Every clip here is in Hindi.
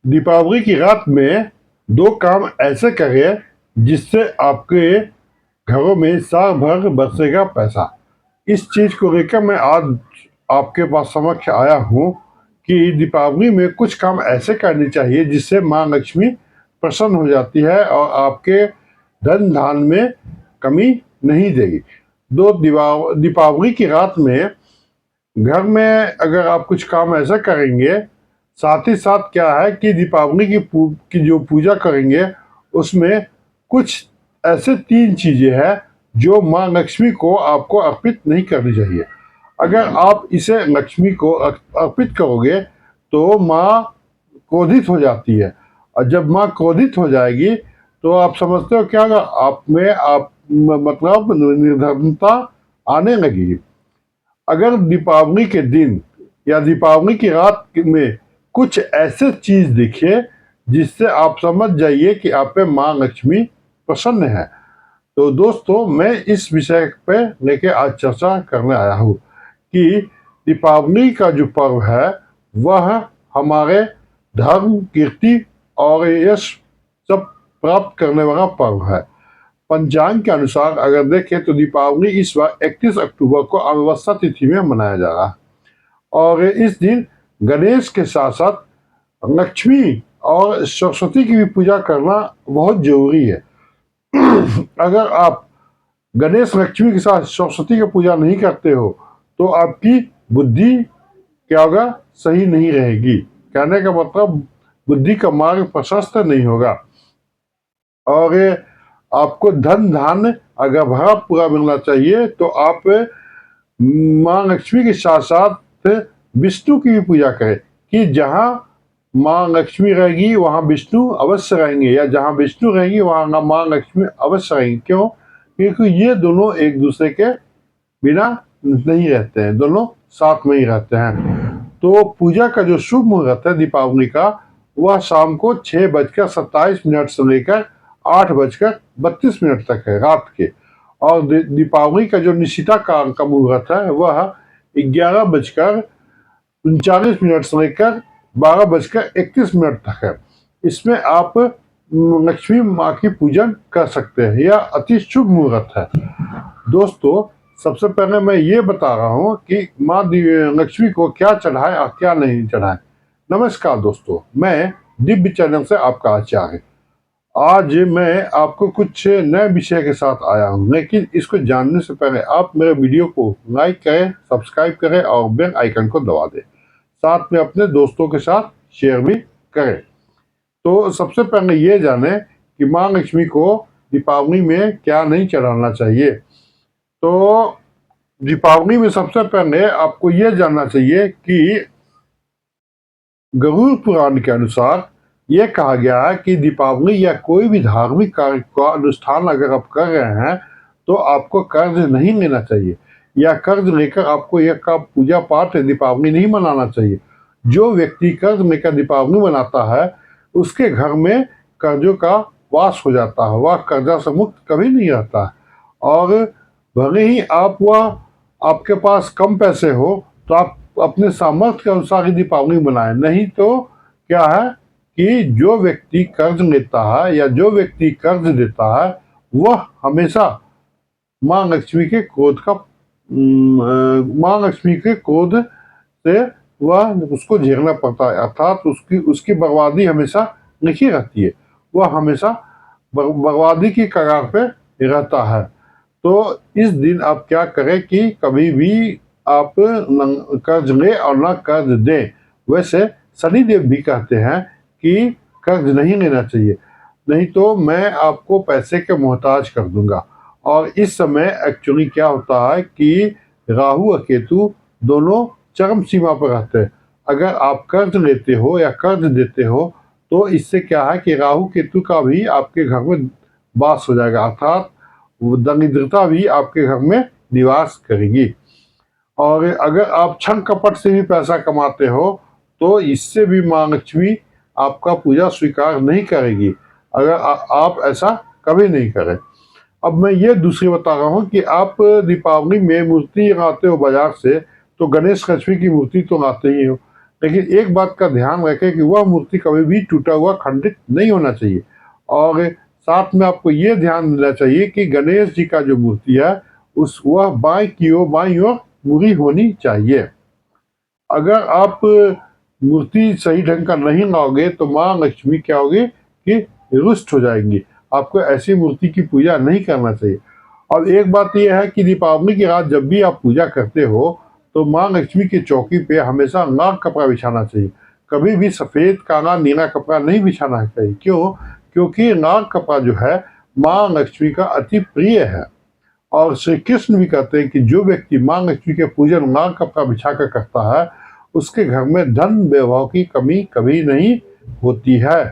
दीपावली की रात में दो काम ऐसे करें जिससे आपके घरों में साल भर बरसेगा पैसा। इस चीज को लेकर मैं आज आपके पास समक्ष आया हूँ कि दीपावली में कुछ काम ऐसे करने चाहिए जिससे माँ लक्ष्मी प्रसन्न हो जाती है और आपके धन धान में कमी नहीं देगी। दीपावली की रात में घर में अगर आप कुछ काम ऐसा करेंगे, साथ ही साथ क्या है कि दीपावली की जो पूजा करेंगे उसमें कुछ ऐसे तीन चीजें हैं जो माँ लक्ष्मी को आपको अर्पित नहीं करनी चाहिए। अगर आप इसे लक्ष्मी को अर्पित करोगे तो माँ क्रोधित हो जाती है, और जब माँ क्रोधित हो जाएगी तो आप समझते हो क्या होगा, आप मतलब निर्धनता आने लगेगी। अगर दीपावली के दिन या दीपावली की रात में कुछ ऐसे चीज दिखे जिससे आप समझ जाइए कि आप पे माँ लक्ष्मी प्रसन्न है, तो दोस्तों मैं इस विषय पे लेके आज चर्चा करने आया हूँ कि दीपावली का जो पर्व है वह हमारे धर्म, कीर्ति और यश सब प्राप्त करने वाला पर्व है। पंचांग के अनुसार अगर देखें तो दीपावली इस बार 31 अक्टूबर को अमावस्या तिथि में मनाया जा रहा है, और इस दिन गणेश के साथ साथ लक्ष्मी और सरस्वती की भी पूजा करना बहुत जरूरी है। अगर आप गणेश लक्ष्मी के साथ सरस्वती की पूजा नहीं करते हो तो आपकी बुद्धि क्या होगा, सही नहीं रहेगी। कहने का मतलब बुद्धि का मार्ग प्रशस्त नहीं होगा, और आपको धन धान अगर भरा पूरा मिलना चाहिए तो आप माँ लक्ष्मी के साथ साथ विष्णु की भी पूजा करें कि जहाँ माँ लक्ष्मी रहेगी वहाँ विष्णु अवश्य रहेंगे, या जहाँ विष्णु रहेगी वहाँ माँ लक्ष्मी अवश्य रहेंगी। क्यों? क्योंकि ये दोनों एक दूसरे के बिना नहीं रहते हैं, दोनों साथ में ही रहते हैं। तो पूजा का जो शुभ मुहूर्त है दीपावली का वह शाम को 6:27 से लेकर 8:32 तक है रात के, और दीपावली का जो निशिता काल का मुहूर्त है वह 11:39 से लेकर 12:31 तक है। इसमें आप लक्ष्मी माँ की पूजन कर सकते हैं, यह अति शुभ मुहूर्त है। दोस्तों सबसे पहले मैं ये बता रहा हूँ कि माँ लक्ष्मी को क्या चढ़ाए और क्या नहीं चढ़ाए। नमस्कार दोस्तों, मैं दिव्य चैनल से आपका आचार्य। आज मैं आपको कुछ नए विषय के साथ आया हूँ, लेकिन इसको जानने से पहले आप मेरे वीडियो को लाइक करें, सब्सक्राइब करें और बेल आइकन को दबा दें, साथ में अपने दोस्तों के साथ शेयर भी करें। तो सबसे पहले ये जाने कि माँ लक्ष्मी को दीपावली में क्या नहीं चढ़ाना चाहिए। तो दीपावली में सबसे पहले आपको ये जानना चाहिए कि गरुड़ पुराण के अनुसार यह कहा गया है कि दीपावली या कोई भी धार्मिक कार्य का अनुष्ठान अगर आप कर रहे हैं तो आपको कर्ज नहीं लेना चाहिए, या कर्ज लेकर आपको यह का पूजा पाठ दीपावली नहीं मनाना चाहिए। जो व्यक्ति कर्ज लेकर दीपावली मनाता है उसके घर में कर्जों का वास हो जाता है, वह कर्जा से मुक्त कभी नहीं रहता है। और भले ही आपके पास कम पैसे हो तो आप अपने सामर्थ्य के अनुसार ही दीपावली मनाएं, नहीं तो क्या है कि जो व्यक्ति कर्ज लेता है या जो व्यक्ति कर्ज देता है वह हमेशा माँ लक्ष्मी के क्रोध से वह उसको झेलना पड़ता है, अर्थात उसकी बर्बादी हमेशा लिखी रहती है, वह हमेशा बर्बादी की कगार पे रहता है। तो इस दिन आप क्या करें कि कभी भी आप कर्ज ले और ना कर्ज दें। वैसे शनिदेव भी कहते हैं कि कर्ज नहीं लेना चाहिए, नहीं तो मैं आपको पैसे के मोहताज कर दूंगा। और इस समय एक्चुअली क्या होता है कि राहु और केतु दोनों चरम सीमा पर रहते हैं। अगर आप कर्ज लेते हो या कर्ज देते हो तो इससे क्या है कि राहु केतु का भी आपके घर में वास हो जाएगा, अर्थात दरिद्रता भी आपके घर में निवास करेगी। और अगर आप छल कपट से भी पैसा कमाते हो तो इससे भी माँ लक्ष्मी आपका पूजा स्वीकार नहीं करेगी, अगर आप ऐसा कभी नहीं करें। अब मैं ये दूसरी बता रहा हूँ कि आप दीपावली में मूर्ति लाते हो बाजार से तो गणेश लक्ष्मी की मूर्ति तो लाते ही हो, लेकिन एक बात का ध्यान रखें कि वह मूर्ति कभी भी टूटा हुआ खंडित नहीं होना चाहिए। और साथ में आपको ये ध्यान देना चाहिए कि गणेश जी का जो मूर्ति है वह बाईं ओर मुड़ी होनी चाहिए। अगर आप मूर्ति सही ढंग का नहीं लाओगे तो माँ लक्ष्मी क्या होगी कि रुष्ट हो जाएंगी। आपको ऐसी मूर्ति की पूजा नहीं करना चाहिए। और एक बात यह है कि दीपावली की रात जब भी आप पूजा करते हो तो माँ लक्ष्मी की चौकी पे हमेशा लाल कपड़ा बिछाना चाहिए। कभी भी सफ़ेद, काला, नीला कपड़ा नहीं बिछाना चाहिए। क्यों? क्योंकि लाल कपड़ा जो है माँ लक्ष्मी का अति प्रिय है। और श्री कृष्ण भी कहते हैं कि जो व्यक्ति माँ लक्ष्मी के पूजन लाल कपड़ा बिछा कर करता है उसके घर में धन वैभव की कमी कभी नहीं होती है।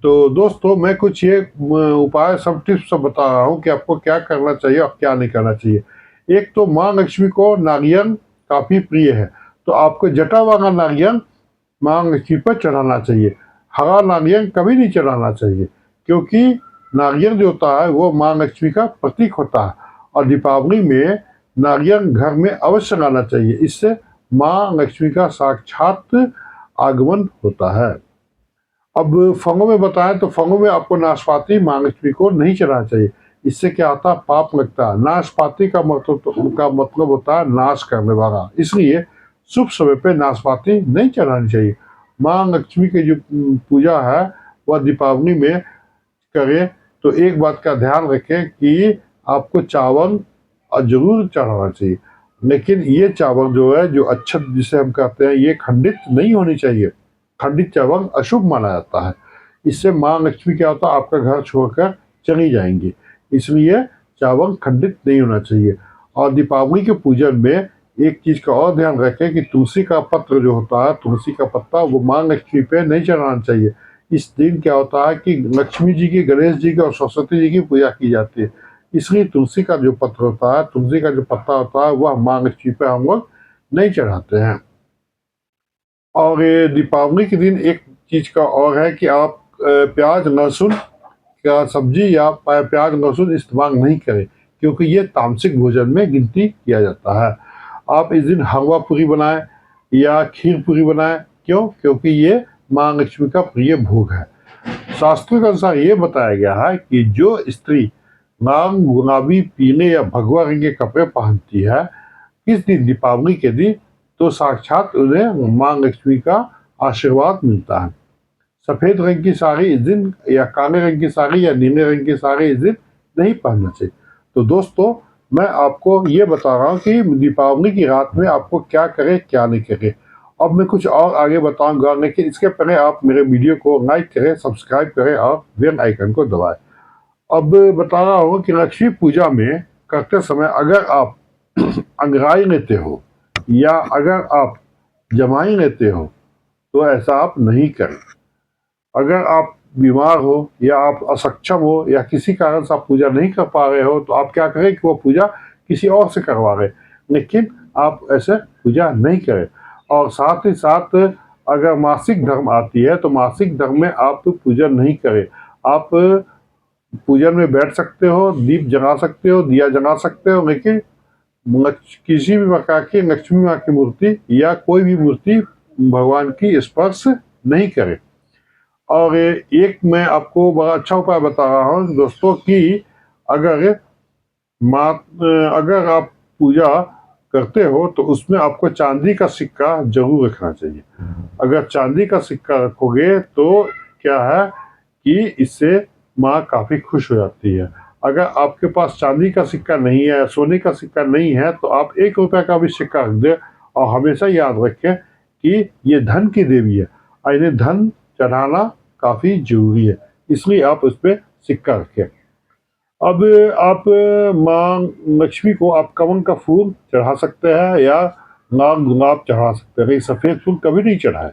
तो दोस्तों मैं कुछ ये उपाय सब टिप्स सब बता रहा हूँ कि आपको क्या करना चाहिए और क्या नहीं करना चाहिए। एक तो माँ लक्ष्मी को नारियल काफ़ी प्रिय है, तो आपको जटा वाला नारियल माँ लक्ष्मी पर चढ़ाना चाहिए। हरा नारियल कभी नहीं चढ़ाना चाहिए, क्योंकि नारियल जो होता है वो माँ लक्ष्मी का प्रतीक होता है। और दीपावली में नारियल घर में अवश्य लाना चाहिए। इससे माँ लक्ष्मी का साक्षात आगमन होता है। अब फलों में बताएं तो फलों में आपको नाशपाती माँ लक्ष्मी को नहीं चढ़ाना चाहिए। इससे क्या होता है? पाप लगता है। नाशपाती का मतलब होता है नाश करने वाला। इसलिए शुभ समय पे नाशपाती नहीं चढ़ानी चाहिए। माँ लक्ष्मी की जो पूजा है वह दीपावली में करें तो एक बात का ध्यान रखें कि आपको चावल जरूर चढ़ाना चाहिए। लेकिन ये चावल जो है, जो अच्छत जिसे हम कहते हैं, ये खंडित नहीं होनी चाहिए। खंडित चावल अशुभ माना जाता है। इससे माँ लक्ष्मी क्या होता है? आपका घर छोड़कर चली जाएंगी। इसलिए चावल खंडित नहीं होना चाहिए। और दीपावली के पूजन में एक चीज का और ध्यान रखें कि तुलसी का पत्र जो होता है, तुलसी का पत्ता, वो माँ लक्ष्मी पे नहीं चढ़ाना चाहिए। इस दिन क्या होता है कि लक्ष्मी जी की, गणेश जी की और सरस्वती जी की पूजा की जाती है। इसलिए तुलसी का जो पत्र होता है, तुलसी का जो पत्ता होता है, वह माँ लक्ष्मी पे हम लोग नहीं चढ़ाते हैं। और ये दीपावली के दिन एक चीज का और है कि आप प्याज लहसुन का सब्जी या प्याज लहसुन इस्तेमाल नहीं करें, क्योंकि ये तामसिक भोजन में गिनती किया जाता है। आप इस दिन हलवा पूरी बनाएं या खीर पूरी बनाएं। क्यों? क्योंकि ये माँ लक्ष्मी का प्रिय भोग है। शास्त्रों के अनुसार ये बताया गया है कि जो स्त्री लाल, गुलाबी, पीले या भगवा रंग के कपड़े पहनती है इस दिन, दीपावली के दिन, तो साक्षात उन्हें माँ लक्ष्मी का आशीर्वाद मिलता है। सफेद रंग की साड़ी इस दिन या काले रंग की साड़ी या नीले रंग की साड़ी इस दिन नहीं पहनना चाहिए। तो दोस्तों मैं आपको ये बता रहा हूँ कि दीपावली की रात में आपको क्या करें क्या नहीं करें। अब मैं कुछ और आगे बताऊंगा, लेकिन इसके पहले आप मेरे वीडियो को लाइक करें, सब्सक्राइब करें और बेल आइकन को दबाएं। अब बता रहा हूँ कि लक्ष्मी पूजा में करते समय अगर आप अंगराई लेते हो या अगर आप जमाई लेते हो तो ऐसा आप नहीं करें। अगर आप बीमार हो या आप असक्षम हो या किसी कारण से आप पूजा नहीं कर पा रहे हो तो आप क्या करें कि वो पूजा किसी और से करवा रहे, लेकिन आप ऐसे पूजा नहीं करें। और साथ ही साथ अगर मासिक धर्म आती है तो मासिक धर्म में आप पूजन नहीं करें। आप पूजन में बैठ सकते हो, दीप जला सकते हो, दिया जला सकते हो, लेकिन किसी भी प्रकार की लक्ष्मी माँ की मूर्ति या कोई भी मूर्ति भगवान की स्पर्श नहीं करे। और एक मैं आपको बड़ा अच्छा उपाय बता रहा हूँ दोस्तों कि अगर अगर आप पूजा करते हो तो उसमें आपको चांदी का सिक्का जरूर रखना चाहिए। अगर चांदी का सिक्का रखोगे तो क्या है कि इससे माँ काफ़ी खुश हो जाती है। अगर आपके पास चांदी का सिक्का नहीं है, सोने का सिक्का नहीं है, तो आप 1 रुपये का भी सिक्का रख दें और हमेशा याद रखें कि ये धन की देवी है और इन्हें धन चढ़ाना काफ़ी जरूरी है, इसलिए आप उस पर सिक्का रखें। अब आप माँ लक्ष्मी को आप कमल का फूल चढ़ा सकते हैं या लाल गुलाब चढ़ा सकते हैं, लेकिन सफ़ेद फूल कभी नहीं चढ़ाए,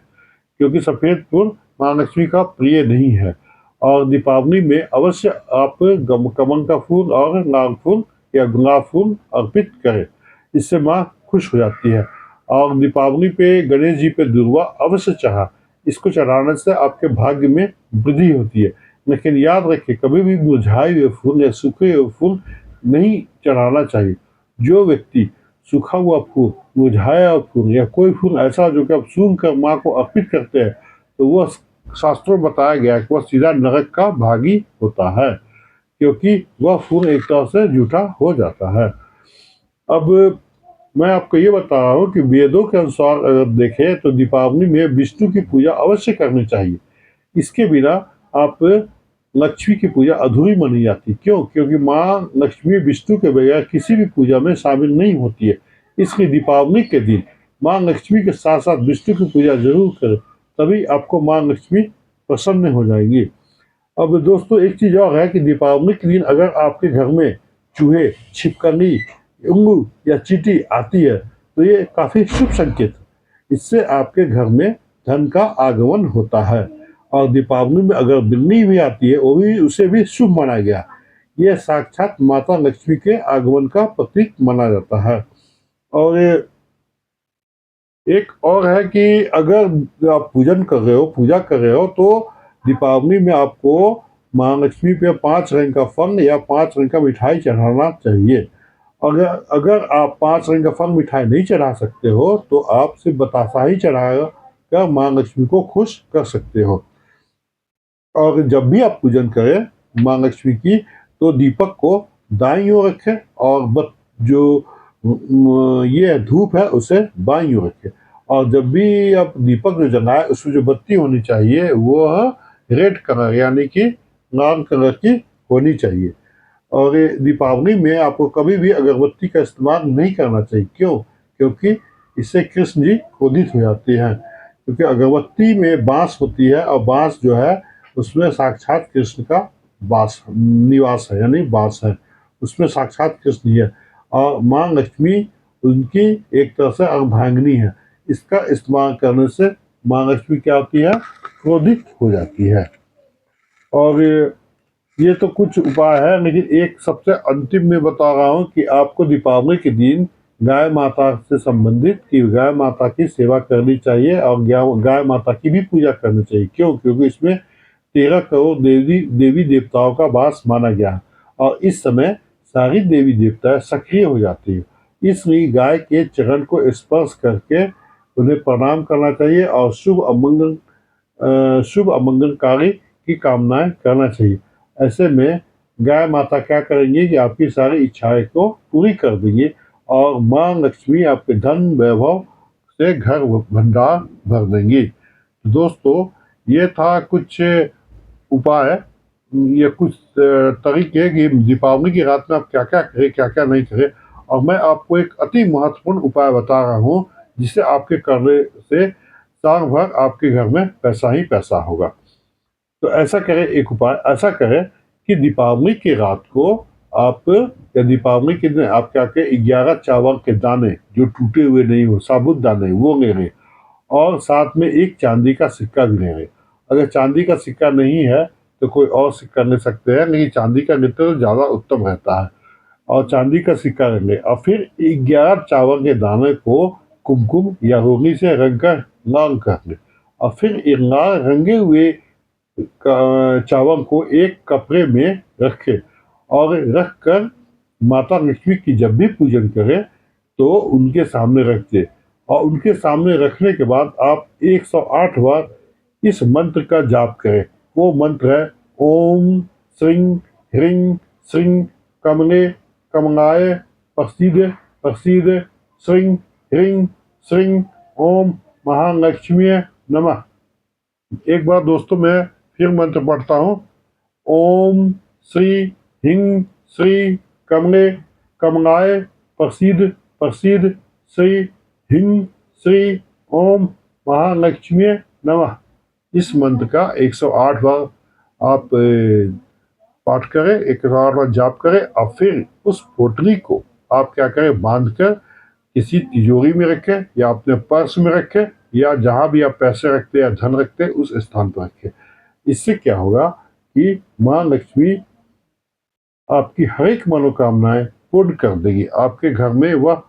क्योंकि सफ़ेद फूल माँ लक्ष्मी का प्रिय नहीं है। और दीपावली में अवश्य आप कमल का फूल और लाल फूल या गुलाब फूल अर्पित करें, इससे माँ खुश हो जाती है। और दीपावली पे गणेश जी पे दुर्वा अवश्य चढ़ा, इसको चढ़ाने से आपके भाग्य में वृद्धि होती है। लेकिन याद रखें कभी भी मुरझाए हुए फूल या सूखे हुए फूल नहीं चढ़ाना चाहिए। जो व्यक्ति सूखा हुआ फूल, मुरझाया हुआ फूल या कोई फूल ऐसा जो कि आप सूंघ कर माँ को अर्पित करते हैं, तो वह शास्त्रों में बताया गया है कि वह सीधा नरक का भागी होता है, क्योंकि वह फूल एक तरह से जूठा हो जाता है। अब मैं आपको ये बता रहा हूँ कि वेदों के अनुसार अगर देखें तो दीपावली में विष्णु की पूजा अवश्य करनी चाहिए। इसके बिना आप लक्ष्मी की पूजा अधूरी मानी जाती। क्यों? क्योंकि माँ लक्ष्मी विष्णु के बगैर किसी भी पूजा में शामिल नहीं होती है। इसलिए दीपावली के दिन माँ लक्ष्मी के साथ साथ विष्णु की पूजा जरूर करें, तभी आपको माँ लक्ष्मी प्रसन्न हो जाएंगी। अब दोस्तों एक चीज़ और है कि दीपावली के दिन अगर आपके घर में चूहे, छिपकली, उल्लू या चींटी आती है तो ये काफ़ी शुभ संकेत है। इससे आपके घर में धन का आगमन होता है। और दीपावली में अगर बिल्ली भी आती है वो भी उसे भी शुभ माना गया। यह साक्षात माता लक्ष्मी के आगमन का प्रतीक माना जाता है। और एक और है कि अगर आप पूजा कर रहे हो तो दीपावली में आपको माँ लक्ष्मी पे 5 रंग का फल या 5 रंग का मिठाई चढ़ाना चाहिए। अगर अगर आप 5 रंग का फल मिठाई नहीं चढ़ा सकते हो तो आप सिर्फ बतासा ही चढ़ा कर माँ लक्ष्मी को खुश कर सकते हो। और जब भी आप पूजन करें माँ लक्ष्मी की तो दीपक को दाईं ओर रखें और जो ये धूप है उसे बाईं ओर रखें। और जब भी आप दीपक जो जलाए उसमें जो बत्ती होनी चाहिए वो रेड कलर यानी कि लाल कलर की होनी चाहिए। और दीपावली में आपको कभी भी अगरबत्ती का इस्तेमाल नहीं करना चाहिए। क्यों? क्योंकि इससे कृष्ण जी क्रोधित हो जाते हैं। क्योंकि अगरबत्ती में बांस होती है और बांस जो है उसमें साक्षात कृष्ण का वास निवास है यानी वास है, उसमें साक्षात कृष्ण ही है। और माँ लक्ष्मी उनकी एक तरह से अर्धांगिनी है। इसका इस्तेमाल करने से माँ लक्ष्मी क्या होती है? क्रोधित हो जाती है। और ये तो कुछ उपाय है, लेकिन एक सबसे अंतिम में बता रहा हूँ कि आपको दीपावली के दिन गाय माता से संबंधित कि गाय माता की सेवा करनी चाहिए और गाय माता की भी पूजा करनी चाहिए। क्यों? क्योंकि इसमें 13 करोड़ देवी देवताओं का वास माना गया है और इस समय सारी देवी देवताएं सक्रिय हो जाती है। इसलिए गाय के चरण को स्पर्श करके उन्हें प्रणाम करना चाहिए और शुभ अमंगलकारी की कामनाएं करना चाहिए। ऐसे में गाय माता क्या करेंगी कि आपकी सारी इच्छाएं को पूरी कर देंगी और माँ लक्ष्मी आपके धन वैभव से घर भंडार भर देंगी। दोस्तों ये था कुछ उपाय, ये कुछ तरीके कि दीपावली की रात में आप क्या क्या करें क्या क्या नहीं करें। और मैं आपको एक अति महत्वपूर्ण उपाय बता रहा हूँ जिसे आपके करने से साल भर आपके घर में पैसा ही पैसा होगा। तो ऐसा करें, एक उपाय ऐसा करें कि दीपावली की रात को आप या दीपावली के दिन आप क्या करें, 11 चावल के दाने जो टूटे हुए नहीं हो, साबुत दाने वो ले लें और साथ में एक चांदी का सिक्का भी ले लें। अगर चांदी का सिक्का नहीं है तो कोई और सिक्का ले सकते हैं, लेकिन चांदी का लेते तो ज़्यादा उत्तम रहता है। और चांदी का सिक्का रख ले और फिर 11 चावल के दाने को कुमकुम या रोली से रंग कर लाल कर ले और फिर ये लाल रंगे हुए चावल को एक कपड़े में रखे और रख कर माता लक्ष्मी की जब भी पूजन करें तो उनके सामने रख दे। और उनके सामने रखने के बाद आप 108 बार इस मंत्र का जाप करें। वो मंत्र है ओम श्रीं ह्रीं श्रीं कमले कमलाय प्रसीद प्रसीद श्रीं ह्रीं श्रीं ओम महालक्ष्मी नमः। एक बार दोस्तों मैं फिर मंत्र पढ़ता हूँ। ओम श्री हिंग श्री कमले कमलाय प्रसीद प्रसीद श्री हिंग श्री ओम महालक्ष्मी नमः। इस मंत्र का 108 बार आप पाठ करें, 108 बार जाप करें और फिर उस पोटली को आप क्या करें, बांध कर किसी तिजोरी में रखें या अपने पर्स में रखें या जहाँ भी आप पैसे रखते हैं या धन रखते हैं उस स्थान पर रखें। इससे क्या होगा कि माँ लक्ष्मी आपकी हर एक मनोकामनाएं पूर्ण कर देगी। आपके घर में वह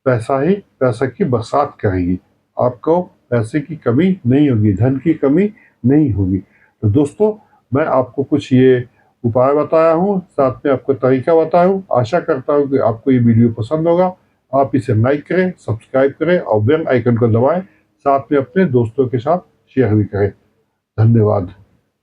पैसा ही पैसा की बरसात करेगी। आपको पैसे की कमी नहीं होगी, धन की कमी नहीं होगी। तो दोस्तों मैं आपको कुछ ये उपाय बताया हूँ, साथ में आपको तरीका बताया हूँ। आशा करता हूँ कि आपको ये वीडियो पसंद होगा। आप इसे लाइक करें, सब्सक्राइब करें और बेल आइकन को दबाएं, साथ में अपने दोस्तों के साथ शेयर भी करें। धन्यवाद।